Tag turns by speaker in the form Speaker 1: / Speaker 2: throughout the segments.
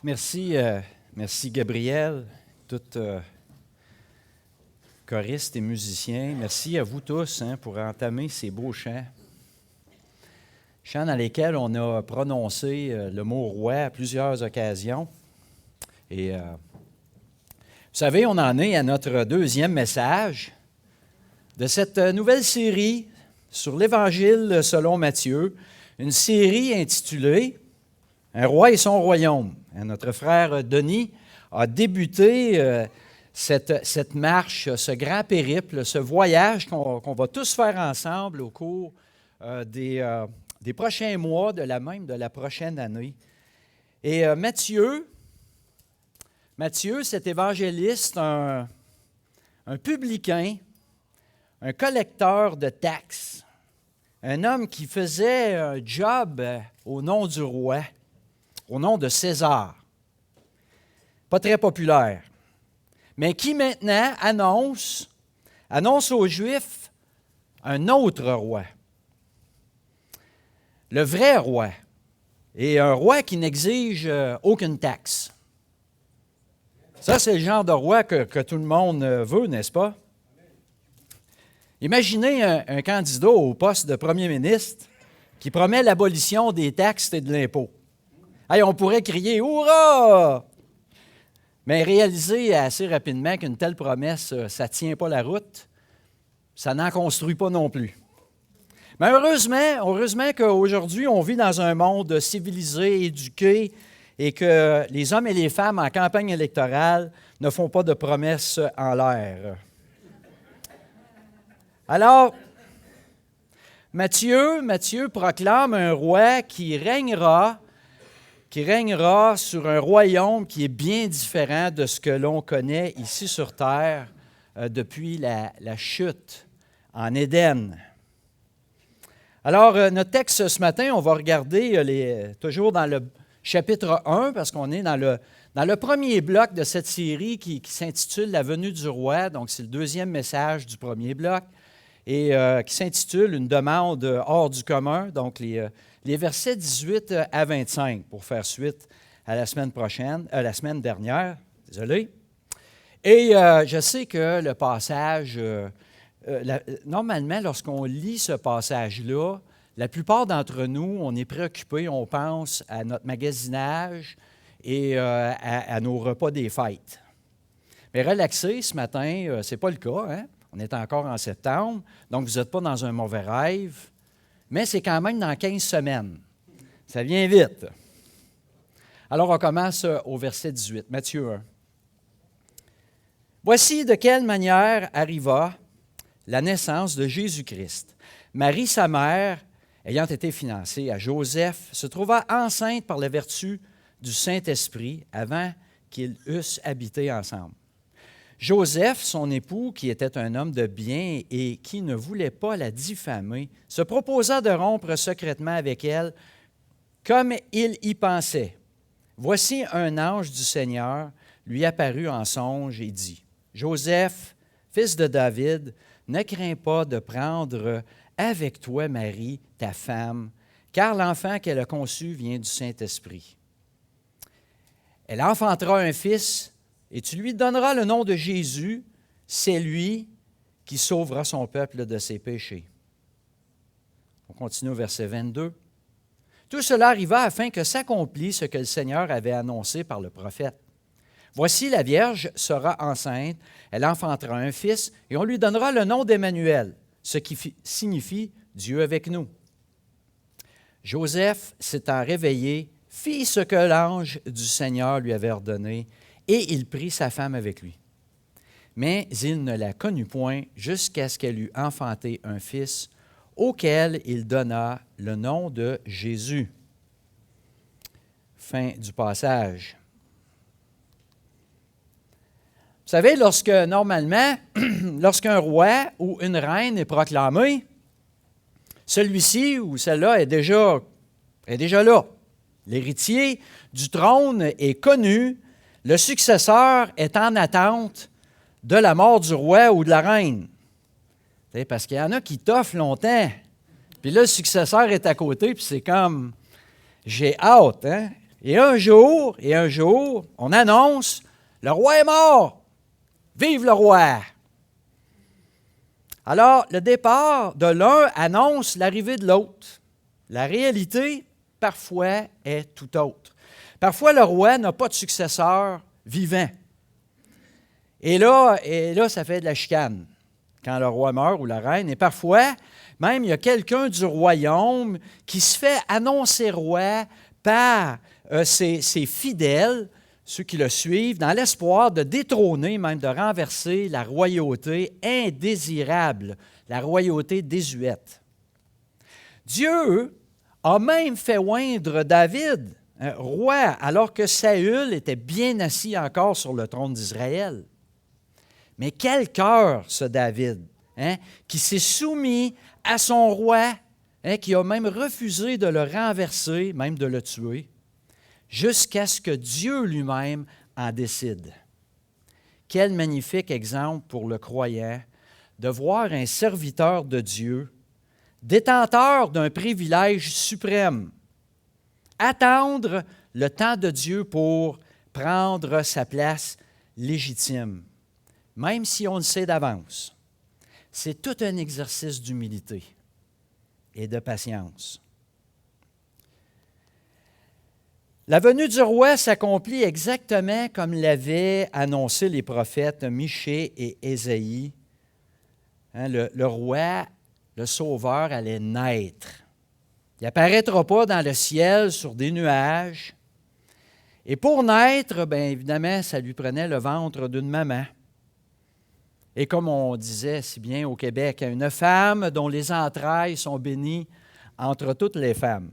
Speaker 1: Merci, merci Gabriel, tous choristes et musiciens. Merci à vous tous pour entamer ces beaux chants. Chants dans lesquels on a prononcé le mot roi à plusieurs occasions. Et vous savez, on en est à notre deuxième message de cette nouvelle série sur l'Évangile selon Matthieu, une série intitulée « Un roi et son royaume ». Notre frère Denis a débuté cette marche, ce grand périple, ce voyage qu'on va tous faire ensemble au cours des prochains mois, de la prochaine année. Et Matthieu, cet évangéliste, un publicain, un collecteur de taxes, un homme qui faisait un job au nom du roi, au nom de César. Pas très populaire, mais qui maintenant annonce aux Juifs un autre roi. Le vrai roi, et un roi qui n'exige aucune taxe. Ça, c'est le genre de roi que tout le monde veut, n'est-ce pas? Imaginez un candidat au poste de premier ministre qui promet l'abolition des taxes et de l'impôt. Hey, on pourrait crier « Hourra! » Mais réaliser assez rapidement qu'une telle promesse, ça ne tient pas la route, ça n'en construit pas non plus. Mais heureusement qu'aujourd'hui, on vit dans un monde civilisé, éduqué, et que les hommes et les femmes en campagne électorale ne font pas de promesses en l'air. Alors, Matthieu proclame un roi qui régnera sur un royaume qui est bien différent de ce que l'on connaît ici sur terre depuis la chute en Éden. Alors, notre texte ce matin, on va regarder toujours dans le chapitre 1, parce qu'on est dans le premier bloc de cette série qui s'intitule « La venue du roi », donc c'est le deuxième message du premier bloc, et qui s'intitule « Une demande hors du commun », donc les versets 18 à 25, pour faire suite à la semaine dernière, désolé. Et je sais que le passage, normalement, lorsqu'on lit ce passage-là, la plupart d'entre nous, on est préoccupés, on pense à notre magasinage et à nos repas des fêtes. Mais relaxez, ce matin, ce n'est pas le cas, hein? On est encore en septembre, donc vous n'êtes pas dans un mauvais rêve, mais c'est quand même dans 15 semaines. Ça vient vite. Alors, on commence au verset 18, Matthieu 1. « Voici de quelle manière arriva la naissance de Jésus-Christ. Marie, sa mère, ayant été fiancée à Joseph, se trouva enceinte par la vertu du Saint-Esprit avant qu'ils eussent habité ensemble. Joseph, son époux, qui était un homme de bien et qui ne voulait pas la diffamer, se proposa de rompre secrètement avec elle, comme il y pensait. Voici un ange du Seigneur lui apparut en songe et dit, « Joseph, fils de David, ne crains pas de prendre avec toi Marie, ta femme, car l'enfant qu'elle a conçu vient du Saint-Esprit. Elle enfantera un fils, et tu lui donneras le nom de Jésus, c'est lui qui sauvera son peuple de ses péchés. » On continue au verset 22. « Tout cela arriva afin que s'accomplisse ce que le Seigneur avait annoncé par le prophète. Voici, la Vierge sera enceinte, elle enfantera un fils, et on lui donnera le nom d'Emmanuel, ce qui signifie Dieu avec nous. Joseph, s'étant réveillé, fit ce que l'ange du Seigneur lui avait ordonné, et il prit sa femme avec lui. Mais il ne la connut point jusqu'à ce qu'elle eût enfanté un fils, auquel il donna le nom de Jésus. » Fin du passage. Vous savez, normalement, lorsqu'un roi ou une reine est proclamé, celui-ci ou celle-là est déjà là. L'héritier du trône est connu, le successeur est en attente de la mort du roi ou de la reine. Parce qu'il y en a qui toffent longtemps, puis là, le successeur est à côté, puis c'est comme, j'ai hâte, hein? Et un jour, on annonce, le roi est mort. Vive le roi! Alors, le départ de l'un annonce l'arrivée de l'autre. La réalité, parfois, est tout autre. Parfois, le roi n'a pas de successeur vivant. Et là, ça fait de la chicane quand le roi meurt ou la reine. Et parfois, même, il y a quelqu'un du royaume qui se fait annoncer roi par ses fidèles, ceux qui le suivent, dans l'espoir de détrôner, même de renverser la royauté indésirable, la royauté désuète. Dieu a même fait oindre David, roi, alors que Saül était bien assis encore sur le trône d'Israël. Mais quel cœur, ce David, qui s'est soumis à son roi, qui a même refusé de le renverser, même de le tuer, jusqu'à ce que Dieu lui-même en décide. Quel magnifique exemple pour le croyant de voir un serviteur de Dieu, détenteur d'un privilège suprême, attendre le temps de Dieu pour prendre sa place légitime, même si on le sait d'avance. C'est tout un exercice d'humilité et de patience. La venue du roi s'accomplit exactement comme l'avaient annoncé les prophètes Michée et Ésaïe. Le roi, le Sauveur, allait naître. Il n'apparaîtra pas dans le ciel sur des nuages. Et pour naître, bien évidemment, ça lui prenait le ventre d'une maman. Et comme on disait si bien au Québec, une femme dont les entrailles sont bénies entre toutes les femmes.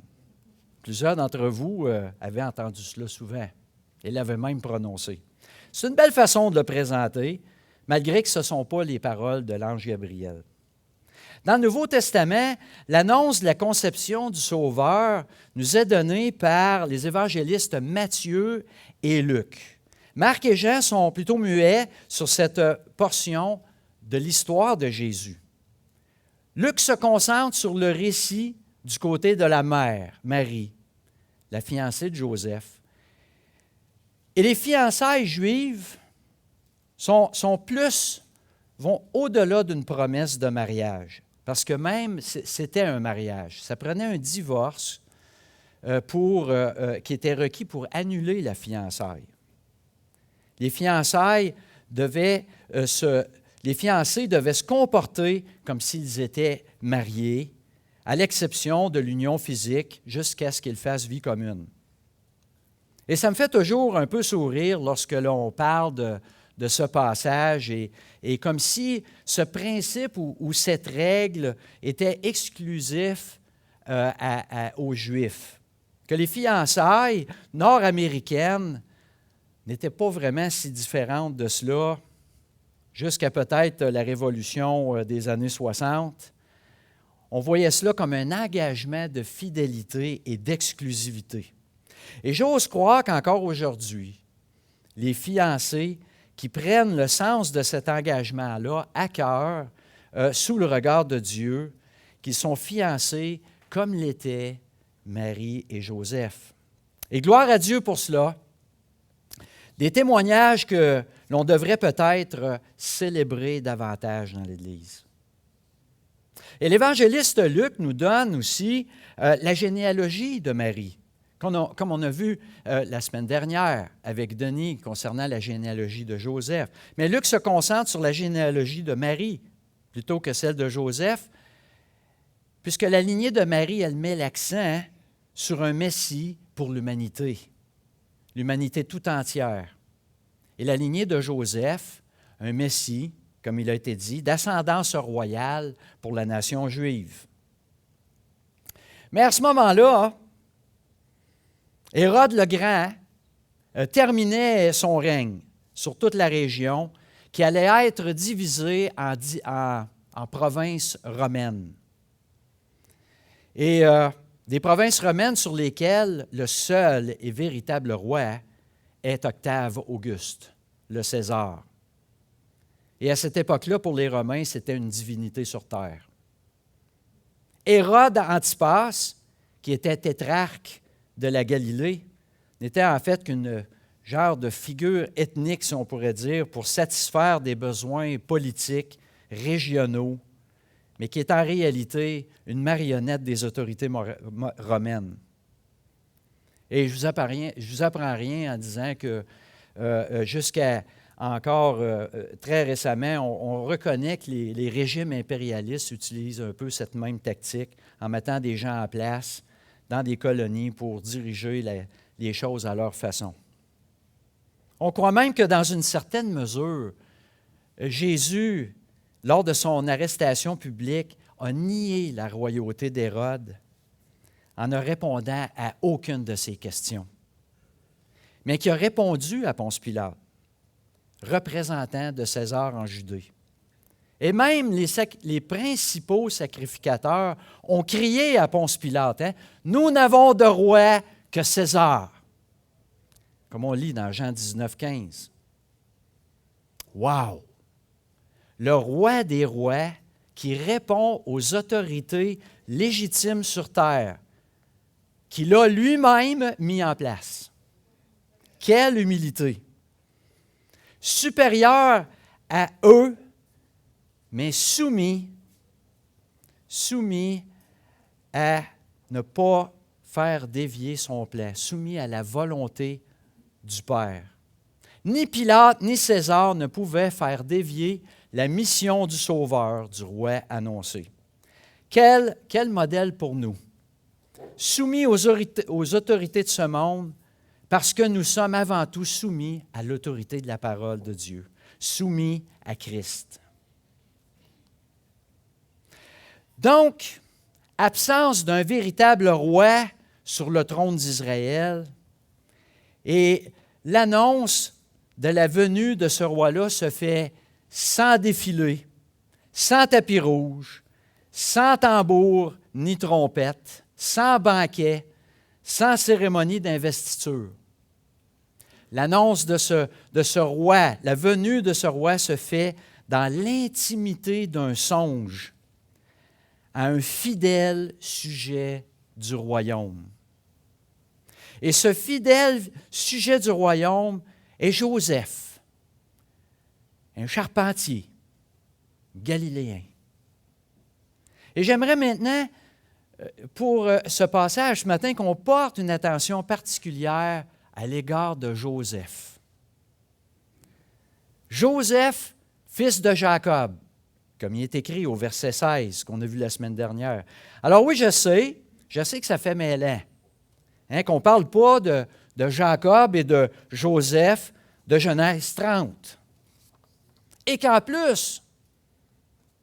Speaker 1: Plusieurs d'entre vous avaient entendu cela souvent et l'avaient même prononcé. C'est une belle façon de le présenter, malgré que ce ne sont pas les paroles de l'ange Gabriel. Dans le Nouveau Testament, l'annonce de la conception du Sauveur nous est donnée par les évangélistes Matthieu et Luc. Marc et Jean sont plutôt muets sur cette portion de l'histoire de Jésus. Luc se concentre sur le récit du côté de la mère, Marie, la fiancée de Joseph. Et les fiançailles juives vont au-delà d'une promesse de mariage, parce que même c'était un mariage. Ça prenait un divorce qui était requis pour annuler la fiançaille. Les fiancés devaient se comporter comme s'ils étaient mariés, à l'exception de l'union physique, jusqu'à ce qu'ils fassent vie commune. Et ça me fait toujours un peu sourire lorsque l'on parle de ce passage, et comme si ce principe ou cette règle était exclusif aux Juifs, que les fiançailles nord-américaines n'étaient pas vraiment si différentes de cela, jusqu'à peut-être la Révolution des années 60. On voyait cela comme un engagement de fidélité et d'exclusivité. Et j'ose croire qu'encore aujourd'hui, les fiancés qui prennent le sens de cet engagement-là à cœur, sous le regard de Dieu, qu'ils sont fiancés comme l'étaient Marie et Joseph. Et gloire à Dieu pour cela. Des témoignages que l'on devrait peut-être célébrer davantage dans l'Église. Et l'évangéliste Luc nous donne aussi la généalogie de Marie, comme on a vu la semaine dernière avec Denis concernant la généalogie de Joseph. Mais Luc se concentre sur la généalogie de Marie plutôt que celle de Joseph, puisque la lignée de Marie, elle met l'accent sur un Messie pour l'humanité tout entière. Et la lignée de Joseph, un Messie, comme il a été dit, d'ascendance royale pour la nation juive. Mais à ce moment-là, Hérode le Grand terminait son règne sur toute la région qui allait être divisée en provinces romaines. Et des provinces romaines sur lesquelles le seul et véritable roi est Octave Auguste, le César. Et à cette époque-là, pour les Romains, c'était une divinité sur terre. Hérode Antipas, qui était tétrarque de la Galilée, n'était en fait qu'une genre de figure ethnique, si on pourrait dire, pour satisfaire des besoins politiques, régionaux, mais qui est en réalité une marionnette des autorités romaines. Et je ne vous apprends rien en disant que jusqu'à encore très récemment, on reconnaît que les régimes impérialistes utilisent un peu cette même tactique en mettant des gens en place dans des colonies pour diriger les choses à leur façon. On croit même que dans une certaine mesure, Jésus, lors de son arrestation publique, a nié la royauté d'Hérode en ne répondant à aucune de ses questions, mais qui a répondu à Ponce Pilate, représentant de César en Judée. Et même les principaux sacrificateurs ont crié à Ponce Pilate, « Nous n'avons de roi que César », comme on lit dans Jean 19, 15. Wow! Le roi des rois qui répond aux autorités légitimes sur terre, qu'il a lui-même mis en place. Quelle humilité! Supérieur à eux, mais soumis à ne pas faire dévier son plan, soumis à la volonté du Père. Ni Pilate ni César ne pouvaient faire dévier la mission du Sauveur, du roi annoncé. Quel modèle pour nous? Soumis aux autorités de ce monde, parce que nous sommes avant tout soumis à l'autorité de la parole de Dieu, soumis à Christ. Donc, absence d'un véritable roi sur le trône d'Israël, et l'annonce de la venue de ce roi-là se fait sans défilé, sans tapis rouge, sans tambour ni trompette, sans banquet, sans cérémonie d'investiture. L'annonce de ce roi, la venue de ce roi se fait dans l'intimité d'un songe à un fidèle sujet du royaume. Et ce fidèle sujet du royaume est Joseph, un charpentier galiléen. Et j'aimerais maintenant, pour ce passage ce matin, qu'on porte une attention particulière à l'égard de Joseph. Joseph, fils de Jacob, comme il est écrit au verset 16 qu'on a vu la semaine dernière. Alors oui, je sais que ça fait mêlant. Qu'on ne parle pas de Jacob et de Joseph de Genèse 30. Et qu'en plus,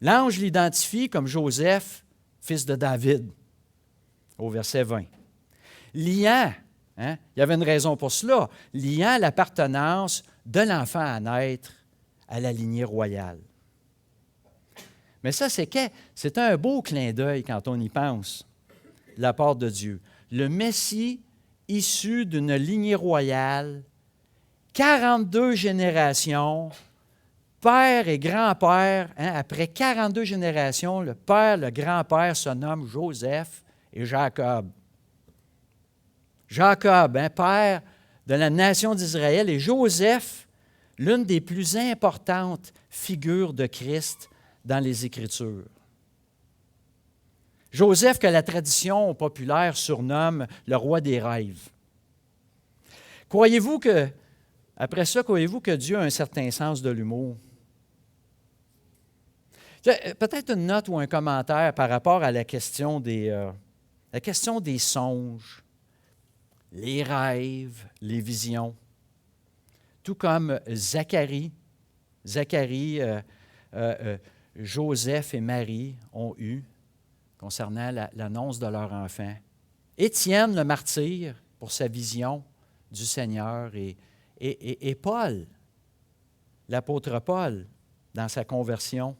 Speaker 1: l'ange l'identifie comme Joseph, fils de David, au verset 20. Liant, il y avait une raison pour cela, liant l'appartenance de l'enfant à naître à la lignée royale. Mais ça, c'est un beau clin d'œil quand on y pense, de la part de Dieu. Le Messie issu d'une lignée royale, 42 générations, père et grand-père, après 42 générations, le père, le grand-père se nomme Joseph et Jacob. Jacob, père de la nation d'Israël, et Joseph, l'une des plus importantes figures de Christ dans les Écritures. Joseph, que la tradition populaire surnomme le roi des rêves. Croyez-vous que Dieu a un certain sens de l'humour? Peut-être une note ou un commentaire par rapport à la question des songes, les rêves, les visions. Tout comme Zacharie, Joseph et Marie ont eu concernant l'annonce de leur enfant. Étienne, le martyr, pour sa vision du Seigneur, et Paul, l'apôtre Paul, dans sa conversion.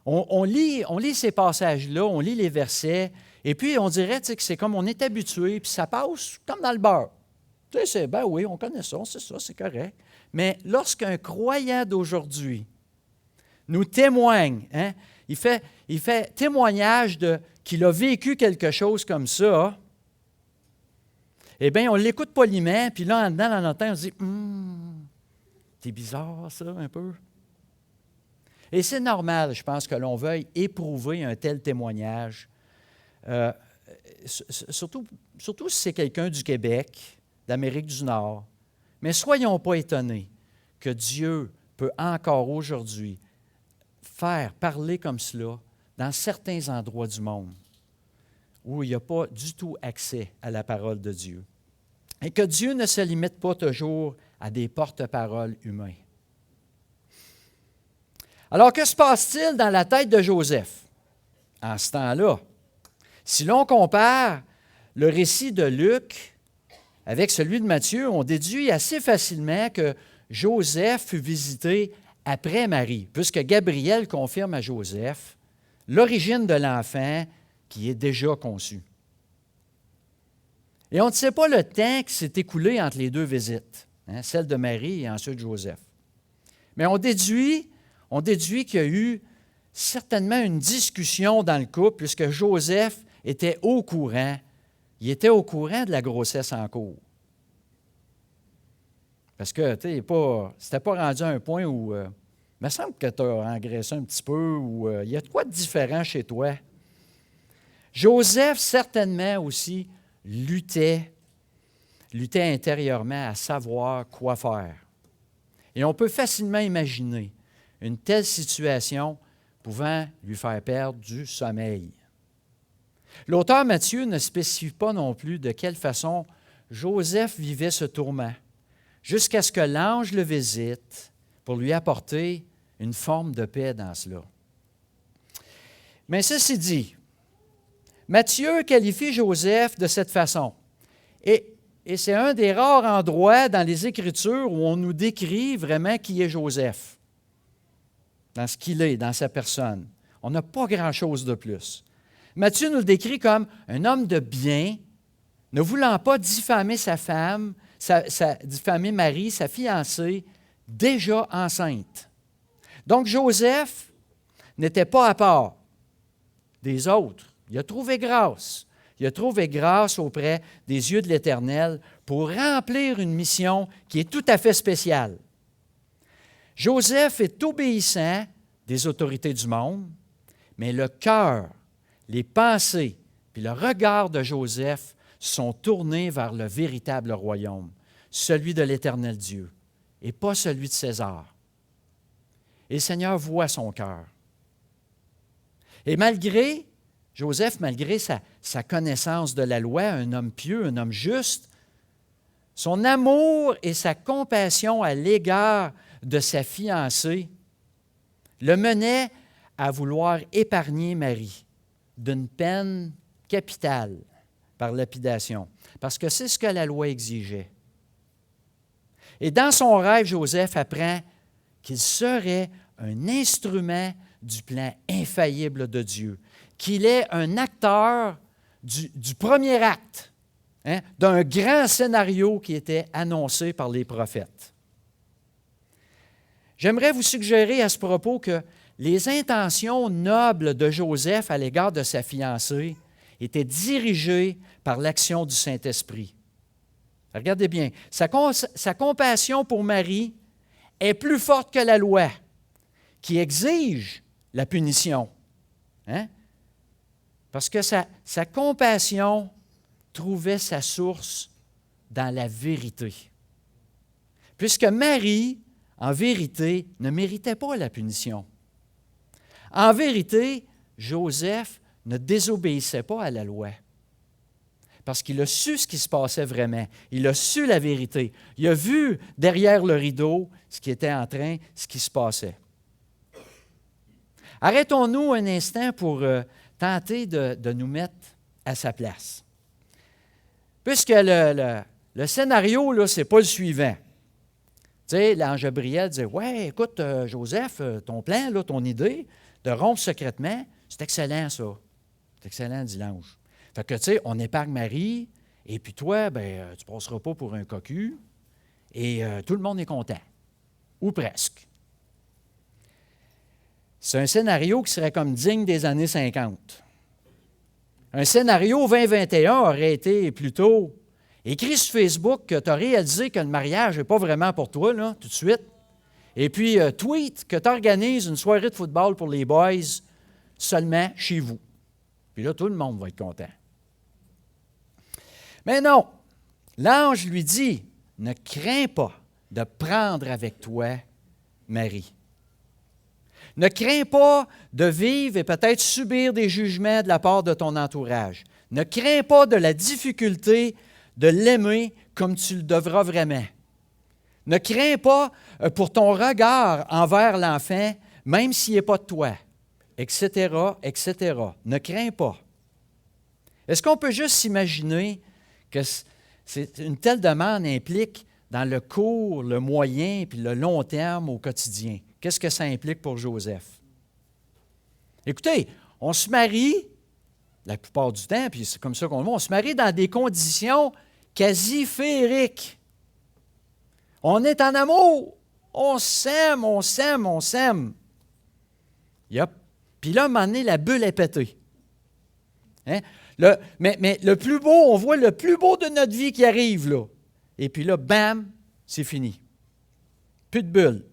Speaker 1: On lit ces passages-là, on lit les versets, et puis on dirait que c'est comme on est habitué, puis ça passe comme dans le beurre. Ben oui, on connaît ça, c'est ça, c'est correct. Mais lorsqu'un croyant d'aujourd'hui nous témoigne, il fait témoignage qu'il a vécu quelque chose comme ça, eh bien, on l'écoute poliment, puis là, en dedans, dans notre tête, on se dit c'est bizarre, ça, un peu. Et c'est normal, je pense, que l'on veuille éprouver un tel témoignage, surtout si c'est quelqu'un du Québec, d'Amérique du Nord. Mais soyons pas étonnés que Dieu peut encore aujourd'hui faire parler comme cela dans certains endroits du monde où il n'y a pas du tout accès à la parole de Dieu. Et que Dieu ne se limite pas toujours à des porte-paroles humains. Alors, que se passe-t-il dans la tête de Joseph en ce temps-là? Si l'on compare le récit de Luc avec celui de Matthieu, on déduit assez facilement que Joseph fut visité après Marie, puisque Gabriel confirme à Joseph l'origine de l'enfant qui est déjà conçu. Et on ne sait pas le temps qui s'est écoulé entre les deux visites, celle de Marie et ensuite Joseph. Mais on déduit qu'il y a eu certainement une discussion dans le couple, puisque Joseph était au courant. Il était au courant de la grossesse en cours. Parce que, tu sais, c'était pas rendu à un point où il me semble que tu as engraissé un petit peu ou il y a de quoi de différent chez toi. Joseph, certainement aussi, luttait intérieurement à savoir quoi faire. Et on peut facilement imaginer une telle situation pouvant lui faire perdre du sommeil. L'auteur Matthieu ne spécifie pas non plus de quelle façon Joseph vivait ce tourment, jusqu'à ce que l'ange le visite pour lui apporter une forme de paix dans cela. Mais ceci dit, Matthieu qualifie Joseph de cette façon. Et c'est un des rares endroits dans les Écritures où on nous décrit vraiment qui est Joseph, dans ce qu'il est, dans sa personne. On n'a pas grand-chose de plus. Matthieu nous le décrit comme un homme de bien, ne voulant pas diffamer sa femme, diffamer Marie, sa fiancée, déjà enceinte. Donc Joseph n'était pas à part des autres. Il a trouvé grâce. Il a trouvé grâce auprès des yeux de l'Éternel pour remplir une mission qui est tout à fait spéciale. Joseph est obéissant des autorités du monde, mais le cœur, les pensées puis le regard de Joseph sont tournés vers le véritable royaume, celui de l'Éternel Dieu, et pas celui de César. Et le Seigneur voit son cœur. Et Joseph, malgré sa connaissance de la loi, un homme pieux, un homme juste, son amour et sa compassion à l'égard de sa fiancée le menaient à vouloir épargner Marie d'une peine capitale par lapidation, parce que c'est ce que la loi exigeait. Et dans son rêve, Joseph apprend qu'il serait un instrument du plan infaillible de Dieu, qu'il est un acteur du premier acte, d'un grand scénario qui était annoncé par les prophètes. J'aimerais vous suggérer à ce propos que les intentions nobles de Joseph à l'égard de sa fiancée étaient dirigées par l'action du Saint-Esprit. Regardez bien, sa compassion pour Marie est plus forte que la loi, qui exige la punition. Parce que sa compassion trouvait sa source dans la vérité. Puisque Marie, en vérité, ne méritait pas la punition. En vérité, Joseph ne désobéissait pas à la loi. Parce qu'il a su ce qui se passait vraiment. Il a su la vérité. Il a vu derrière le rideau ce qui se passait. Arrêtons-nous un instant pour tenter de nous mettre à sa place. Puisque le scénario, là, ce n'est pas le suivant. Tu sais, l'ange Gabriel disait « Ouais, écoute, Joseph, ton plan, là, ton idée de rompre secrètement, c'est excellent, ça. C'est excellent, dit l'ange. Fait que, tu sais, on épargne Marie, et puis toi, tu ne passeras pas pour un cocu, et tout le monde est content. Ou presque. » C'est un scénario qui serait comme digne des années 50. Un scénario 2021 aurait été plutôt Écris sur Facebook que tu as réalisé que le mariage n'est pas vraiment pour toi, là, tout de suite. Et puis, tweet que tu organises une soirée de football pour les boys seulement chez vous. Puis là, tout le monde va être content. Mais non, l'ange lui dit, ne crains pas de prendre avec toi Marie. Ne crains pas de vivre et peut-être subir des jugements de la part de ton entourage. Ne crains pas de la difficulté de l'aimer comme tu le devras vraiment. Ne crains pas pour ton regard envers l'enfant, même s'il n'est pas de toi, etc., etc. Ne crains pas. Est-ce qu'on peut juste s'imaginer que une telle demande implique dans le court, le moyen puis le long terme au quotidien? Qu'est-ce que ça implique pour Joseph? Écoutez, on se marie, la plupart du temps, puis c'est comme ça qu'on le voit, on se marie dans des conditions quasi féeriques. On est en amour, on s'aime, on s'aime, on s'aime. Yep. Puis là, à un moment donné, la bulle est pétée. Hein? Mais le plus beau, on voit le plus beau de notre vie qui arrive, là. Et puis là, bam, c'est fini. Plus de bulle.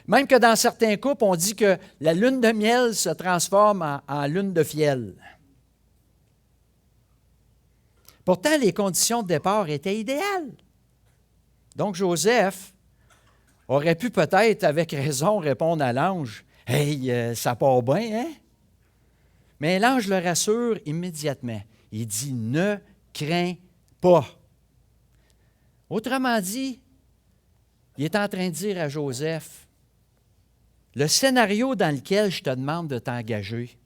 Speaker 1: Même que dans certains couples, on dit que la lune de miel se transforme en lune de fiel. Pourtant, les conditions de départ étaient idéales. Donc, Joseph aurait pu peut-être, avec raison, répondre à l'ange, « Hey, ça part bien, hein? » Mais l'ange le rassure immédiatement. Il dit, « Ne crains pas. » Autrement dit, il est en train de dire à Joseph, « Le scénario dans lequel je te demande de t'engager,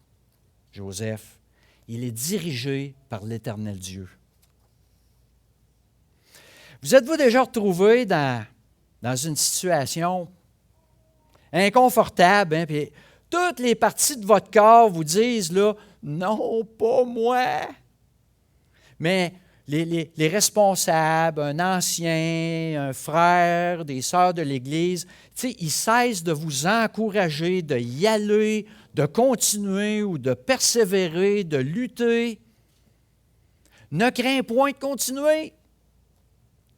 Speaker 1: Joseph, il est dirigé par l'Éternel Dieu. » Vous êtes-vous déjà retrouvé dans une situation inconfortable, hein, puis toutes les parties de votre corps vous disent, là, non, pas moi. Mais les responsables, un ancien, un frère, des sœurs de l'Église, tu sais, ils cessent de vous encourager, de y aller, de continuer ou de persévérer, de lutter. Ne crains point de continuer,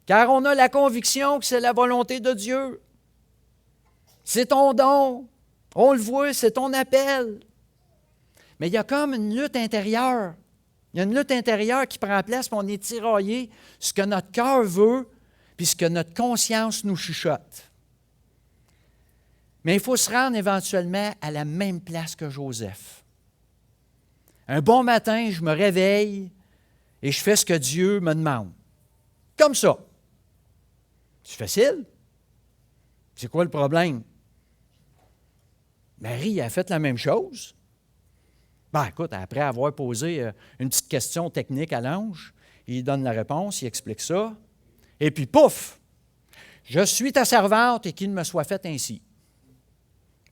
Speaker 1: car on a la conviction que c'est la volonté de Dieu. C'est ton don. On le voit, c'est ton appel. Mais il y a comme une lutte intérieure. Il y a une lutte intérieure qui prend place, puis on est tiraillé, ce que notre cœur veut, puis ce que notre conscience nous chuchote. Mais il faut se rendre éventuellement à la même place que Joseph. Un bon matin, je me réveille et je fais ce que Dieu me demande. Comme ça. C'est facile. C'est quoi le problème? Marie a fait la même chose. Ben, écoute, après avoir posé une petite question technique à l'ange, il donne la réponse, il explique ça. Et puis, pouf! Je suis ta servante et qu'il me soit fait ainsi.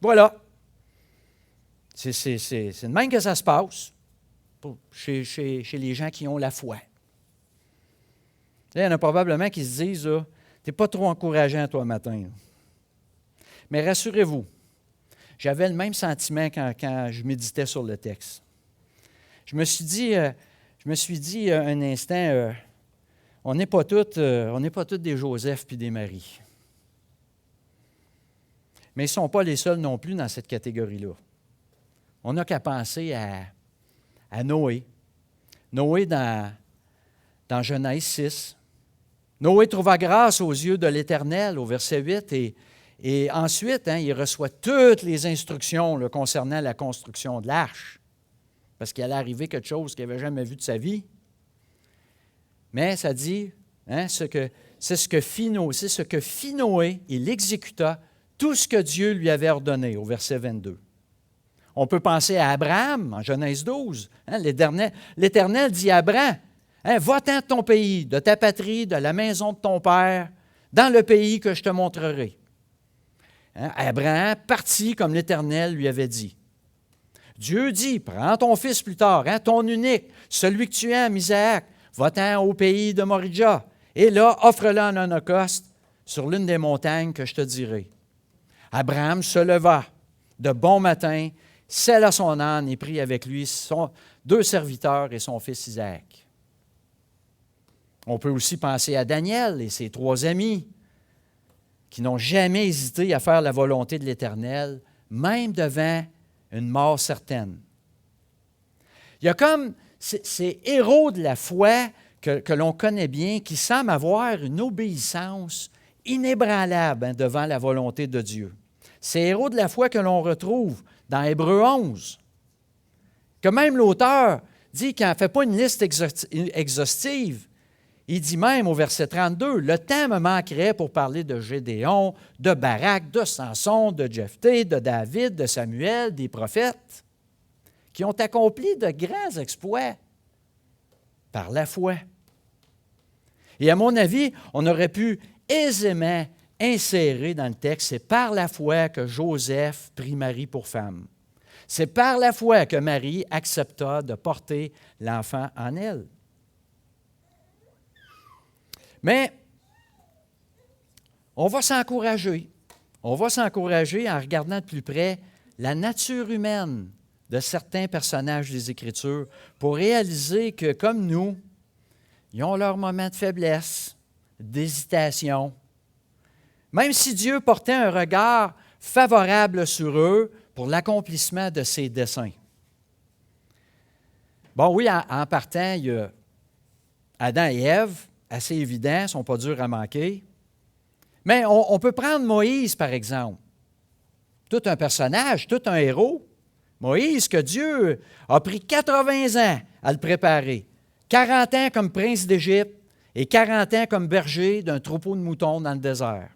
Speaker 1: Voilà. C'est de même que ça se passe chez les gens qui ont la foi. Il y en a probablement qui se disent, tu n'es pas trop encourageant toi matin. Là. Mais rassurez-vous, j'avais le même sentiment quand je méditais sur le texte. Je me suis dit un instant, on n'est pas tous des Joseph puis des Marie. Mais ils ne sont pas les seuls non plus dans cette catégorie-là. On n'a qu'à penser à Noé. Noé dans Genèse 6. Noé trouva grâce aux yeux de l'Éternel, au verset 8, et ensuite, il reçoit toutes les instructions là, concernant la construction de l'arche, parce qu'il allait arriver quelque chose qu'il n'avait jamais vu de sa vie. Mais ça dit, c'est ce que fit Noé, il exécuta tout ce que Dieu lui avait ordonné, au verset 22. On peut penser à Abraham, en Genèse 12. L'Éternel dit à Abraham, va-t'en de ton pays, de ta patrie, de la maison de ton père, dans le pays que je te montrerai. Abraham partit comme l'Éternel lui avait dit. Dieu dit, prends ton fils plus tard, ton unique, celui que tu aimes, Isaac, va-t'en au pays de Moridja, et là, offre-le en holocauste sur l'une des montagnes que je te dirai. Abraham se leva de bon matin, sella son âne et prit avec lui 2 serviteurs et son fils Isaac. On peut aussi penser à Daniel et ses 3 amis qui n'ont jamais hésité à faire la volonté de l'Éternel, même devant une mort certaine. Il y a comme ces héros de la foi que l'on connaît bien qui semblent avoir une obéissance inébranlable devant la volonté de Dieu. Ces héros de la foi que l'on retrouve dans Hébreux 11, que même l'auteur dit qu'il ne fait pas une liste exhaustive. Il dit même au verset 32, « Le temps me manquerait pour parler de Gédéon, de Barak, de Samson, de Jephthé, de David, de Samuel, des prophètes, qui ont accompli de grands exploits par la foi. » Et à mon avis, on aurait pu aisément insérer dans le texte, c'est par la foi que Joseph prit Marie pour femme. C'est par la foi que Marie accepta de porter l'enfant en elle. Mais on va s'encourager. On va s'encourager en regardant de plus près la nature humaine de certains personnages des Écritures pour réaliser que, comme nous, ils ont leurs moments de faiblesse, d'hésitation. Même si Dieu portait un regard favorable sur eux pour l'accomplissement de ses desseins. Bon, oui, en partant, il y a Adam et Ève, assez évidents, ils ne sont pas durs à manquer. Mais on peut prendre Moïse, par exemple. Tout un personnage, tout un héros. Moïse, que Dieu a pris 80 ans à le préparer. 40 ans comme prince d'Égypte et 40 ans comme berger d'un troupeau de moutons dans le désert.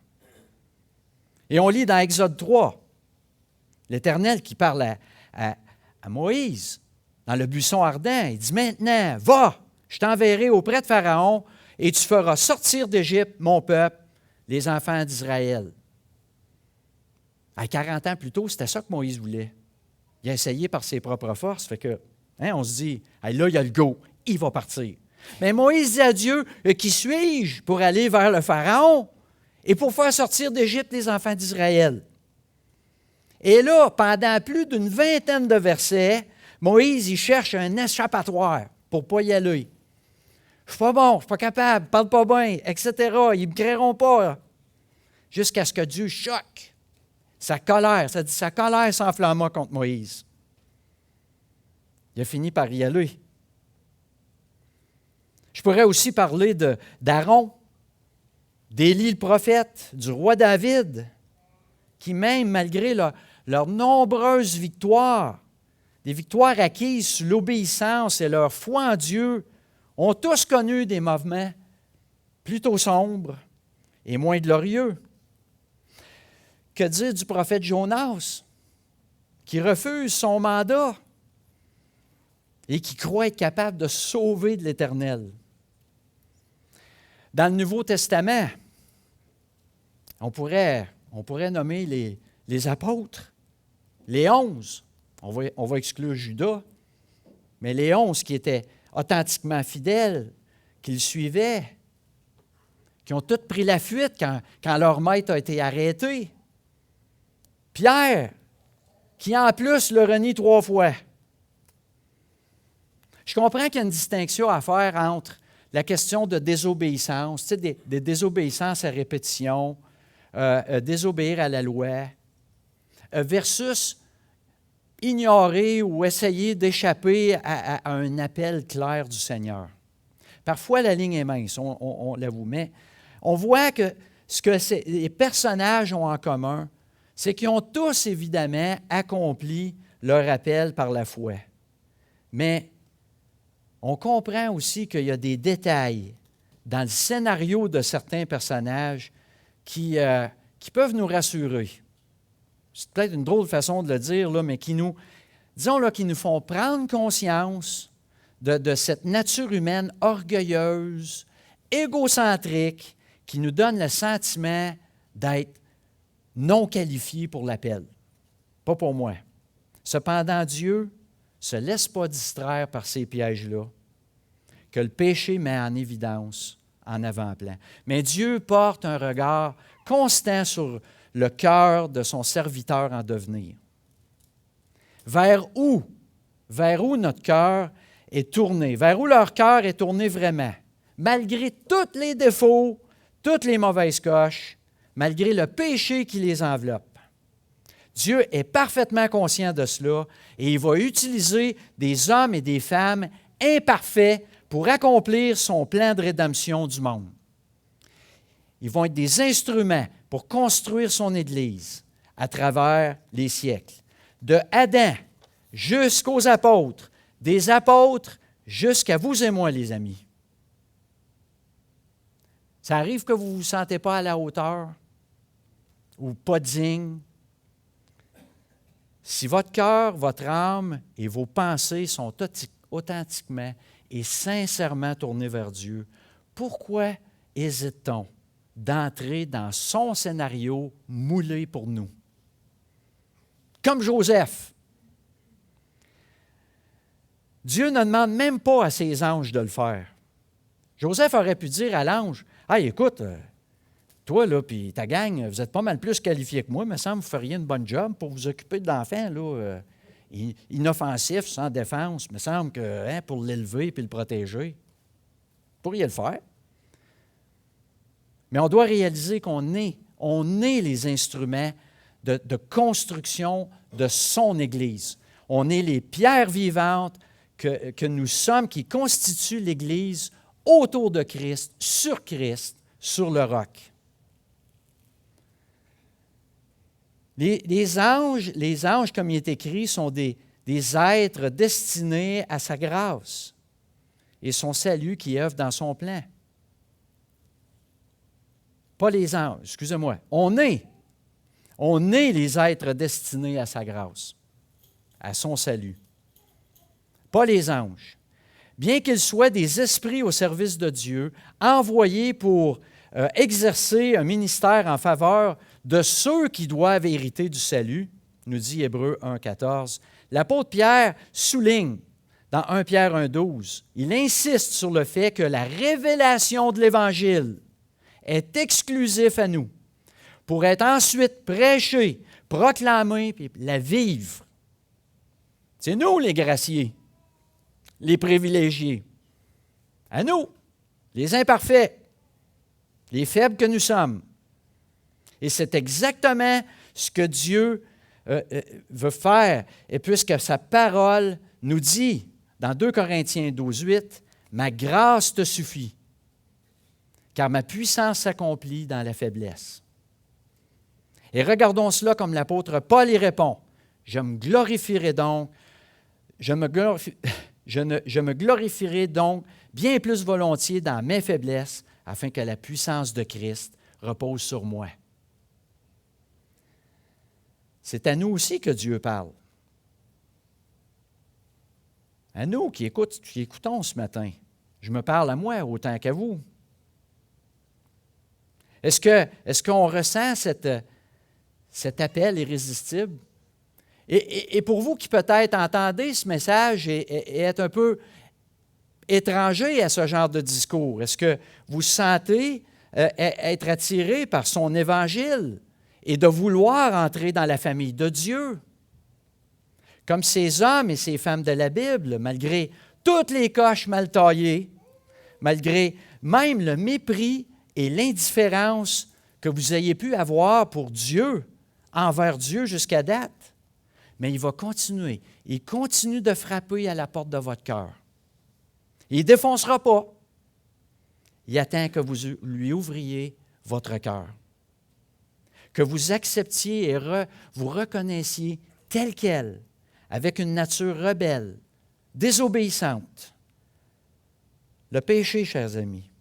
Speaker 1: Et on lit dans Exode 3, l'Éternel qui parle à Moïse dans le buisson ardent. Il dit, « Maintenant, va, je t'enverrai auprès de Pharaon et tu feras sortir d'Égypte mon peuple, les enfants d'Israël. » À 40 ans plus tôt, c'était ça que Moïse voulait. Il a essayé par ses propres forces. Fait que, on se dit, hey, là, il y a le go, il va partir. Mais Moïse dit à Dieu, qui suis-je pour aller vers le Pharaon et pour faire sortir d'Égypte les enfants d'Israël? Et là, pendant plus d'une vingtaine de versets, Moïse, il cherche un échappatoire pour ne pas y aller. Je ne suis pas bon, je ne suis pas capable, je ne parle pas bien, etc. Ils ne me créeront pas. Jusqu'à ce que Dieu choque sa colère. Ça dit, sa colère s'enflamma contre Moïse. Il a fini par y aller. Je pourrais aussi parler d'Aaron, d'Élie le prophète, du roi David, qui même, malgré leurs nombreuses victoires, des victoires acquises sous l'obéissance et leur foi en Dieu, ont tous connu des moments plutôt sombres et moins glorieux. Que dire du prophète Jonas, qui refuse son mandat et qui croit être capable de sauver de l'Éternel? Dans le Nouveau Testament, on pourrait nommer les apôtres, les 11. On va exclure Judas, mais les 11 qui étaient authentiquement fidèles, qui le suivaient, qui ont tous pris la fuite quand leur maître a été arrêté. Pierre, qui en plus le renie 3 fois. Je comprends qu'il y a une distinction à faire entre la question de désobéissance, tu sais, des désobéissances à répétition, désobéir à la loi, versus ignorer ou essayer d'échapper à un appel clair du Seigneur. Parfois, la ligne est mince, on l'avoue, mais on voit que ce que les personnages ont en commun, c'est qu'ils ont tous, évidemment, accompli leur appel par la foi. Mais on comprend aussi qu'il y a des détails dans le scénario de certains personnages qui peuvent nous rassurer. C'est peut-être une drôle de façon de le dire, là, mais qui nous font prendre conscience de cette nature humaine orgueilleuse, égocentrique, qui nous donne le sentiment d'être non qualifié pour l'appel. Pas pour moi. Cependant, Dieu ne se laisse pas distraire par ces pièges-là, que le péché met en évidence, en avant-plan. Mais Dieu porte un regard constant sur le cœur de son serviteur en devenir. Vers où notre cœur est tourné? Vers où leur cœur est tourné vraiment? malgré tous les défauts, toutes les mauvaises coches, malgré le péché qui les enveloppe. Dieu est parfaitement conscient de cela et il va utiliser des hommes et des femmes imparfaits pour accomplir son plan de rédemption du monde. Ils vont être des instruments pour construire son Église à travers les siècles. De Adam jusqu'aux apôtres, des apôtres jusqu'à vous et moi, les amis. Ça arrive que vous ne vous sentez pas à la hauteur ou pas digne. Si votre cœur, votre âme et vos pensées sont authentiquement et sincèrement tournés vers Dieu, pourquoi hésite-t-on d'entrer dans son scénario moulé pour nous? Comme Joseph. Dieu ne demande même pas à ses anges de le faire. Joseph aurait pu dire à l'ange, « Hey, écoute, toi, là, puis ta gang, vous êtes pas mal plus qualifiés que moi, il me semble que vous feriez une bonne job pour vous occuper de l'enfant, là, inoffensif, sans défense. Il me semble que pour l'élever et le protéger, vous pourriez le faire. » Mais on doit réaliser qu'on est les instruments de construction de son Église. On est les pierres vivantes que nous sommes, qui constituent l'Église autour de Christ, sur le roc. Les anges, comme il est écrit, sont des êtres destinés à sa grâce et son salut qui œuvre dans son plan. Pas les anges, excusez-moi. On est les êtres destinés à sa grâce, à son salut. Pas les anges. Bien qu'ils soient des esprits au service de Dieu, envoyés pour exercer un ministère en faveur de ceux qui doivent hériter du salut, nous dit Hébreux 1,14, l'apôtre Pierre souligne dans 1 Pierre 1,12, il insiste sur le fait que la révélation de l'Évangile est exclusif à nous, pour être ensuite prêchée, proclamée, puis la vivre. C'est nous les graciés, les privilégiés. À nous, les imparfaits, les faibles que nous sommes. Et c'est exactement ce que Dieu veut faire. Et puisque sa parole nous dit, dans 2 Corinthiens 12,8, « Ma grâce te suffit, car ma puissance s'accomplit dans la faiblesse. » Et regardons cela comme l'apôtre Paul y répond. « Je me glorifierai donc bien plus volontiers dans mes faiblesses, afin que la puissance de Christ repose sur moi. » C'est à nous aussi que Dieu parle. À nous qui écoutons ce matin. Je me parle à moi autant qu'à vous. Est-ce qu'on ressent cet appel irrésistible? Et pour vous qui peut-être entendez ce message et êtes un peu étranger à ce genre de discours, est-ce que vous sentez être attiré par son évangile et de vouloir entrer dans la famille de Dieu? Comme ces hommes et ces femmes de la Bible, malgré toutes les coches mal taillées, malgré même le mépris et l'indifférence que vous ayez pu avoir pour Dieu, envers Dieu jusqu'à date, mais il va continuer. Il continue de frapper à la porte de votre cœur. Il ne défoncera pas. Il attend que vous lui ouvriez votre cœur. Que vous acceptiez et vous reconnaissiez tel quel, avec une nature rebelle, désobéissante. Le péché, chers amis,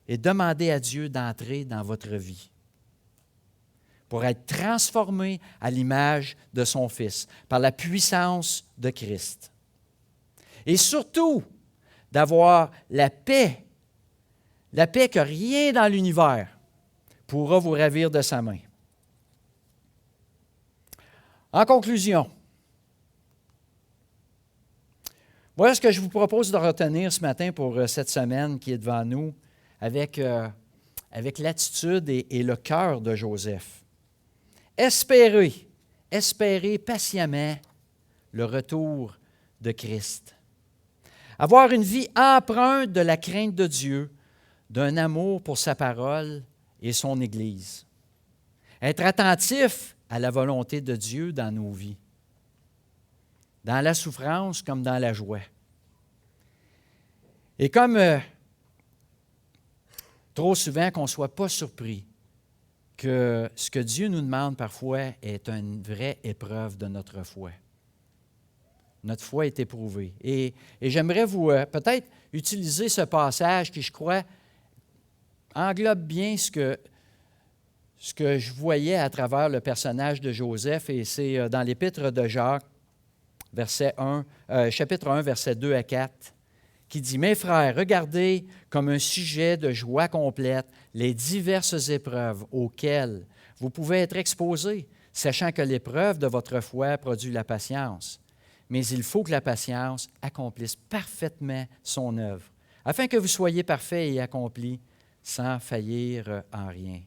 Speaker 1: est demander à Dieu d'entrer dans votre vie pour être transformé à l'image de son Fils, par la puissance de Christ. Et surtout, d'avoir la paix que rien dans l'univers pourra vous ravir de sa main. En conclusion, voilà ce que je vous propose de retenir ce matin pour cette semaine qui est devant nous, avec l'attitude et le cœur de Joseph. Espérer patiemment le retour de Christ. Avoir une vie empreinte de la crainte de Dieu d'un amour pour sa parole et son Église. Être attentif à la volonté de Dieu dans nos vies, dans la souffrance comme dans la joie. Et comme trop souvent qu'on ne soit pas surpris que ce que Dieu nous demande parfois est une vraie épreuve de notre foi. Notre foi est éprouvée. Et j'aimerais vous peut-être utiliser ce passage qui, je crois, englobe bien ce que je voyais à travers le personnage de Joseph, et c'est dans l'Épître de Jacques, chapitre 1, versets 2 à 4, qui dit « Mes frères, regardez comme un sujet de joie complète les diverses épreuves auxquelles vous pouvez être exposés, sachant que l'épreuve de votre foi produit la patience. Mais il faut que la patience accomplisse parfaitement son œuvre, afin que vous soyez parfaits et accomplis sans faillir en rien. »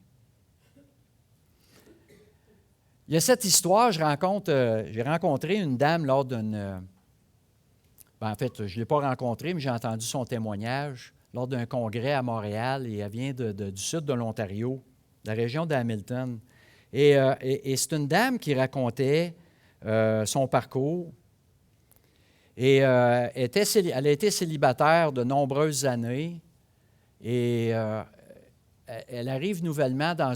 Speaker 1: Il y a cette histoire, j'ai rencontré une dame lors d'une... en fait, je ne l'ai pas rencontrée, mais j'ai entendu son témoignage lors d'un congrès à Montréal, et elle vient du sud de l'Ontario, de la région d'Hamilton. Et c'est une dame qui racontait son parcours. Et elle a été célibataire de nombreuses années, et elle arrive nouvellement dans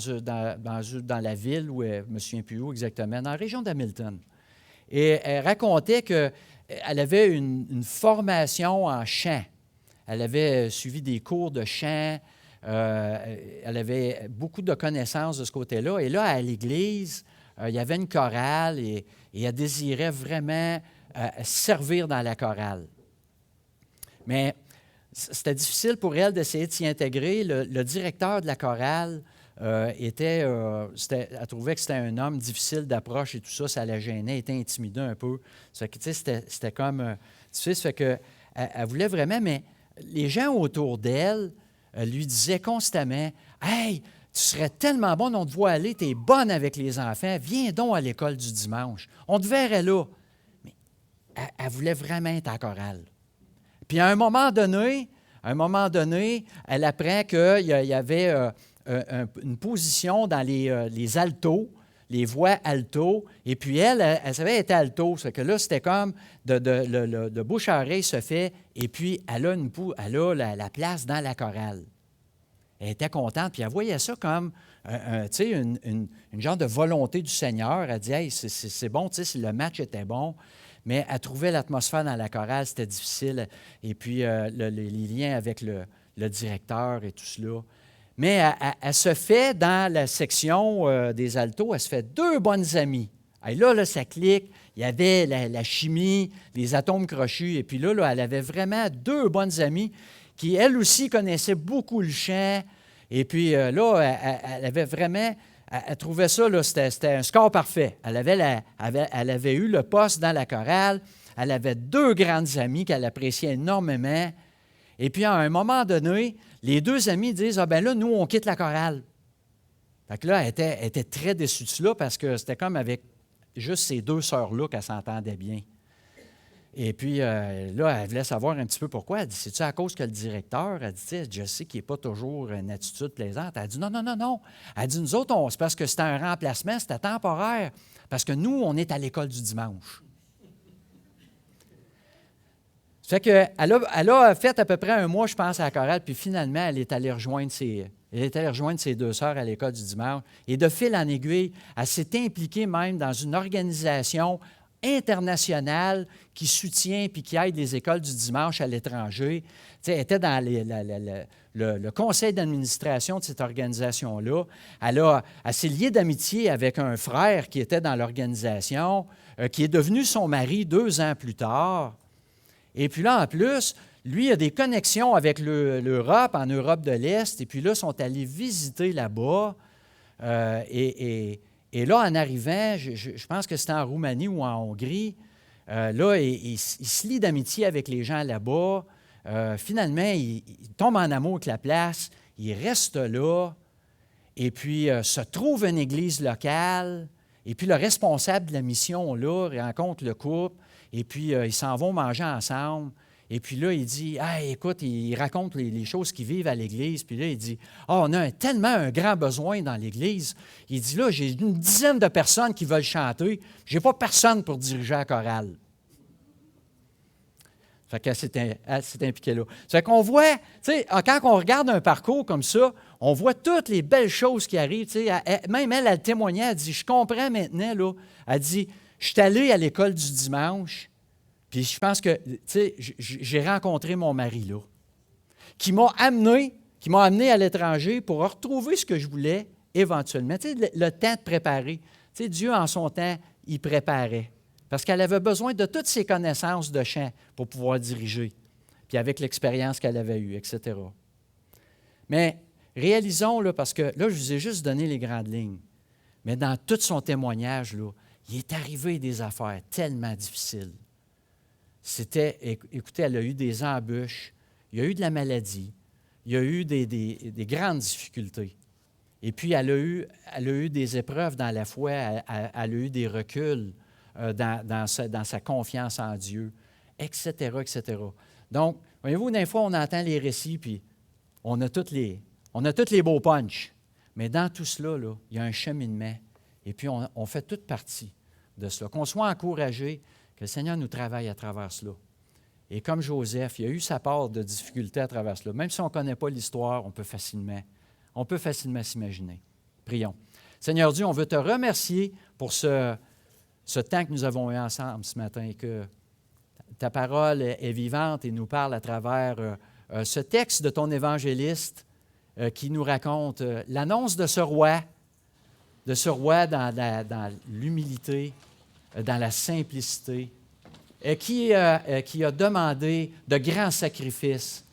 Speaker 1: la ville, où je ne me souviens plus où exactement, dans la région d'Hamilton. Et elle racontait qu'elle avait une formation en chant. Elle avait suivi des cours de chant. Elle avait beaucoup de connaissances de ce côté-là. Et là, à l'Église, il y avait une chorale, et elle désirait vraiment servir dans la chorale. Mais c'était difficile pour elle d'essayer de s'y intégrer. Le directeur de la chorale elle trouvait que c'était un homme difficile d'approche et tout ça, ça la gênait, elle était intimidée un peu. Ça fait que, c'était comme difficile, ça fait que elle voulait vraiment, mais les gens autour d'elle lui disaient constamment « Hey, tu serais tellement bonne, on te voit aller, tu es bonne avec les enfants, viens donc à l'école du dimanche, on te verrait là. » Mais elle voulait vraiment être en chorale. Puis à un moment donné, elle apprend qu'il y avait une position dans les altos, les voix alto, et puis elle savait être alto, c'est que là, c'était comme de bouche à oreille se fait, et puis elle a la place dans la chorale. Elle était contente, puis elle voyait ça comme une genre de volonté du Seigneur. Elle dit « Hey, c'est bon, si le match était bon. » Mais elle trouvait l'atmosphère dans la chorale, c'était difficile. Et puis, les liens avec le directeur et tout cela. Mais elle se fait, dans la section des altos, elle se fait 2 bonnes amies. Et là, ça clique. Il y avait la chimie, les atomes crochus. Et puis là, elle avait vraiment 2 bonnes amies qui, elles aussi, connaissaient beaucoup le chant. Et puis là, elle avait vraiment... Elle trouvait ça, là, c'était un score parfait. Elle avait eu le poste dans la chorale. Elle avait 2 grandes amies qu'elle appréciait énormément. Et puis, à un moment donné, les 2 amies disent « Ah ben là, nous, on quitte la chorale. » Fait que là, elle était très déçue de cela, parce que c'était comme avec juste ces 2 sœurs-là qu'elle s'entendait bien. Et puis, là, elle voulait savoir un petit peu pourquoi. Elle dit, c'est-tu à cause que le directeur, elle dit, je sais qu'il n'est pas toujours une attitude plaisante. Elle dit, non. Elle dit, nous autres, c'est parce que c'était un remplacement, c'était temporaire, parce que nous, on est à l'école du dimanche. Ça fait qu'elle a fait à peu près 1 mois, je pense, à la chorale, puis finalement, elle est allée rejoindre ses 2 sœurs à l'école du dimanche. Et de fil en aiguille, elle s'est impliquée même dans une organisation internationale qui soutient puis qui aide les écoles du dimanche à l'étranger. Elle était dans le conseil d'administration de cette organisation-là. Elle s'est liée d'amitié avec un frère qui était dans l'organisation, qui est devenu son mari 2 ans plus tard. Et puis là, en plus, lui a des connexions avec l'Europe, en Europe de l'Est, et puis là, ils sont allés visiter là-bas. Et là, en arrivant, je pense que c'était en Roumanie ou en Hongrie, là, il se lie d'amitié avec les gens là-bas. Finalement, il tombe en amour avec la place, il reste là, et puis se trouve une église locale, et puis le responsable de la mission, là, rencontre le couple, et puis ils s'en vont manger ensemble. Et puis là, il dit, ah, écoute, il raconte les choses qu'ils vivent à l'Église. Puis là, il dit, ah, on a tellement un grand besoin dans l'Église. Il dit, là, j'ai une dizaine de personnes qui veulent chanter. Je n'ai pas personne pour diriger la chorale. Fait qu'elle s'est impliquée là. C'est qu'on voit, tu sais, quand on regarde un parcours comme ça, on voit toutes les belles choses qui arrivent. Tu sais, même elle témoignait, elle dit, je comprends maintenant, là. Elle dit, je suis allée à l'école du dimanche, puis je pense que, tu sais, j'ai rencontré mon mari là, qui m'a amené à l'étranger pour retrouver ce que je voulais éventuellement. Tu sais, le temps de préparer. Tu sais, Dieu, en son temps, il préparait. Parce qu'elle avait besoin de toutes ses connaissances de chant pour pouvoir diriger, puis avec l'expérience qu'elle avait eue, etc. Mais réalisons, là, parce que là, je vous ai juste donné les grandes lignes, mais dans tout son témoignage, là, il est arrivé des affaires tellement difficiles. Écoutez, elle a eu des embûches, il y a eu de la maladie, il y a eu des grandes difficultés. Et puis, elle a eu des épreuves dans la foi, elle a eu des reculs dans sa confiance en Dieu, etc., etc. Donc, voyez-vous, des fois, on entend les récits, puis on a tous les beaux punchs. Mais dans tout cela, là, il y a un cheminement. Et puis, on fait toute partie de cela. Qu'on soit encouragé, que le Seigneur nous travaille à travers cela. Et comme Joseph, il a eu sa part de difficultés à travers cela. Même si on ne connaît pas l'histoire, on peut facilement s'imaginer. Prions. Seigneur Dieu, on veut te remercier pour ce temps que nous avons eu ensemble ce matin, que ta parole est vivante et nous parle à travers ce texte de ton évangéliste qui nous raconte l'annonce de ce roi dans l'humilité, dans la simplicité, qui a demandé de grands sacrifices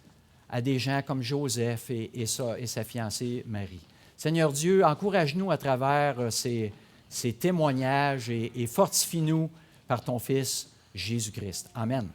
Speaker 1: à des gens comme Joseph et sa fiancée Marie. Seigneur Dieu, encourage-nous à travers ces témoignages et fortifie-nous par ton Fils Jésus-Christ. Amen.